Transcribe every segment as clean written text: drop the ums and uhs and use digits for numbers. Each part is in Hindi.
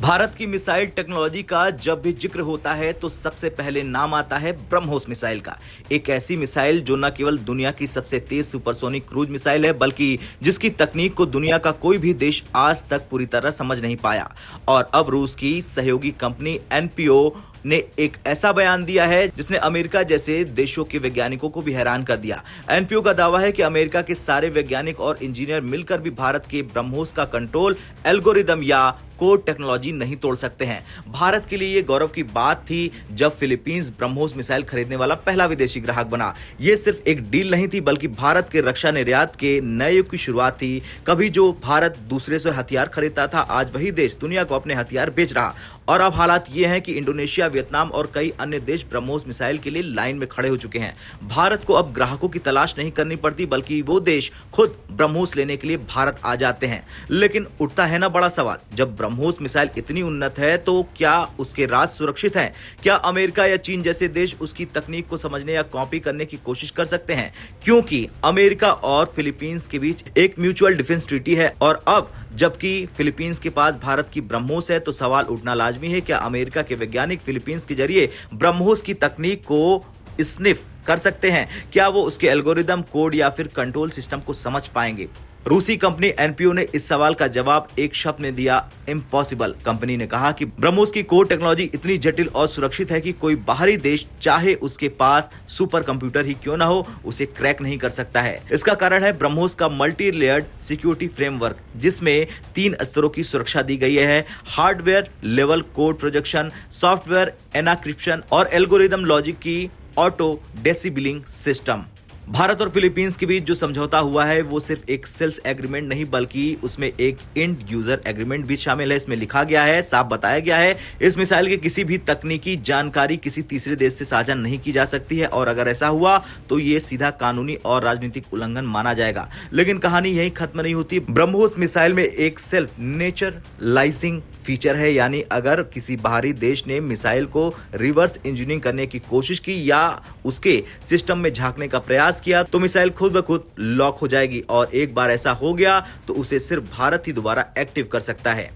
भारत की मिसाइल टेक्नोलॉजी का जब भी जिक्र होता है तो सबसे पहले नाम आता है ब्रह्मोस मिसाइल का। एक ऐसी मिसाइल जो न केवल दुनिया की सबसे तेज सुपरसोनिक क्रूज मिसाइल है बल्कि जिसकी तकनीक को दुनिया का कोई भी देश आज तक पूरी तरह समझ नहीं पाया। और अब रूस की सहयोगी कंपनी एनपीओ ने एक ऐसा बयान दिया है जिसने अमेरिका जैसे देशों के वैज्ञानिकों को भी हैरान कर दिया। एनपीओ का दावा है कि अमेरिका के सारे वैज्ञानिक और इंजीनियर मिलकर भी भारत के ब्रह्मोस का कंट्रोल एल्गोरिदम या कोड टेक्नोलॉजी नहीं तोड़ सकते हैं। भारत के लिए यह गौरव की बात थी जब फिलीपींस ब्रह्मोस मिसाइल खरीदने वाला पहला विदेशी ग्राहक बना। यह सिर्फ एक डील नहीं थी बल्कि भारत के रक्षा निर्यात के नए युग की शुरुआत थी। कभी जो भारत दूसरे से हथियार खरीदता था, आज वही देश दुनिया को अपने हथियार बेच रहा। और अब हालात ये हैं कि इंडोनेशिया, वियतनाम और कई अन्य देश ब्रह्मोस मिसाइल के लिए लाइन में खड़े हो चुके हैं। भारत को अब ग्राहकों की तलाश नहीं करनी पड़ती बल्कि वो देश खुद ब्रह्मोस लेने के लिए भारत आ जाते हैं। लेकिन उठता है ना बड़ा सवाल, जब ब्रह्मोस मिसाइल इतनी उन्नत है तो क्या उसके राज सुरक्षित हैं? क्या अमेरिका या चीन जैसे देश उसकी तकनीक को समझने या कॉपी करने की कोशिश कर सकते हैं? क्योंकि अमेरिका और फिलीपींस के बीच एक म्यूचुअल डिफेंस ट्रीटी है और अब जबकि फिलीपींस के पास भारत की ब्रह्मोस है तो सवाल उठना लाजमी है, क्या अमेरिका के वैज्ञानिक फिलीपींस के जरिए ब्रह्मोस की तकनीक को स्निफ कर सकते हैं? क्या वो उसके एल्गोरिदम, कोड या फिर कंट्रोल सिस्टम को समझ पाएंगे? रूसी कंपनी एनपीओ ने इस सवाल का जवाब एक शब्द में दिया, इम्पॉसिबल। कंपनी ने कहा कि ब्रह्मोस की कोड टेक्नोलॉजी इतनी जटिल और सुरक्षित है कि कोई बाहरी देश चाहे उसके पास सुपर कंप्यूटर ही क्यों ना हो, उसे क्रैक नहीं कर सकता है। इसका कारण है ब्रह्मोस का मल्टी लेयर्ड सिक्योरिटी फ्रेमवर्क, जिसमें 3 स्तरों की सुरक्षा दी गई है: hardware level code projection, software encryption और एल्गोरिदम लॉजिक की ऑटो डेसिबलिंग सिस्टम। भारत और फिलीपींस के बीच जो समझौता हुआ है वो सिर्फ एक सेल्स एग्रीमेंट नहीं बल्कि उसमें एक एंड यूजर एग्रीमेंट भी शामिल है। इसमें लिखा गया है, साफ बताया गया है, इस मिसाइल की किसी भी तकनीकी जानकारी किसी तीसरे देश से साझा नहीं की जा सकती है और अगर ऐसा हुआ तो ये सीधा कानूनी और राजनीतिक उल्लंघन माना जाएगा। लेकिन कहानी यही खत्म नहीं होती। ब्रह्मोस मिसाइल में एक सेल्फ नेचुरलाइजिंग फीचर है, यानी अगर किसी बाहरी देश ने मिसाइल को रिवर्स इंजीनियरिंग करने की कोशिश की या उसके सिस्टम में झांकने का प्रयास किया तो मिसाइल खुद ब खुद लॉक हो जाएगी और एक बार ऐसा हो गया तो उसे सिर्फ भारत ही दोबारा एक्टिव कर सकता है।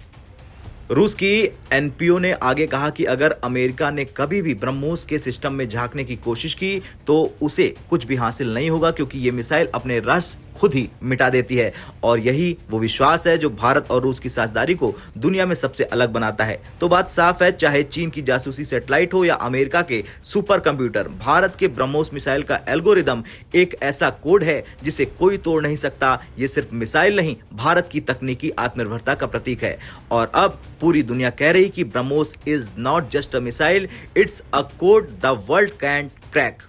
रूस की एनपीओ ने आगे कहा कि अगर अमेरिका ने कभी भी ब्रह्मोस के सिस्टम में झांकने की कोशिश की तो उसे कुछ भी हासिल नहीं होगा क्योंकि ये मिसाइल अपने रहस्य खुद ही मिटा देती है और यही वो विश्वास है जो भारत और रूस की साझेदारी को दुनिया में सबसे अलग बनाता है। तो बात साफ है, चाहे चीन की जासूसी सैटेलाइट हो या अमेरिका के सुपर कंप्यूटर, भारत के ब्रह्मोस मिसाइल का एल्गोरिदम एक ऐसा कोड है जिसे कोई तोड़ नहीं सकता। ये सिर्फ मिसाइल नहीं, भारत की तकनीकी आत्मनिर्भरता का प्रतीक है और अब पूरी दुनिया कह रही कि BrahMos is not just a missile, it's a code the world can crack.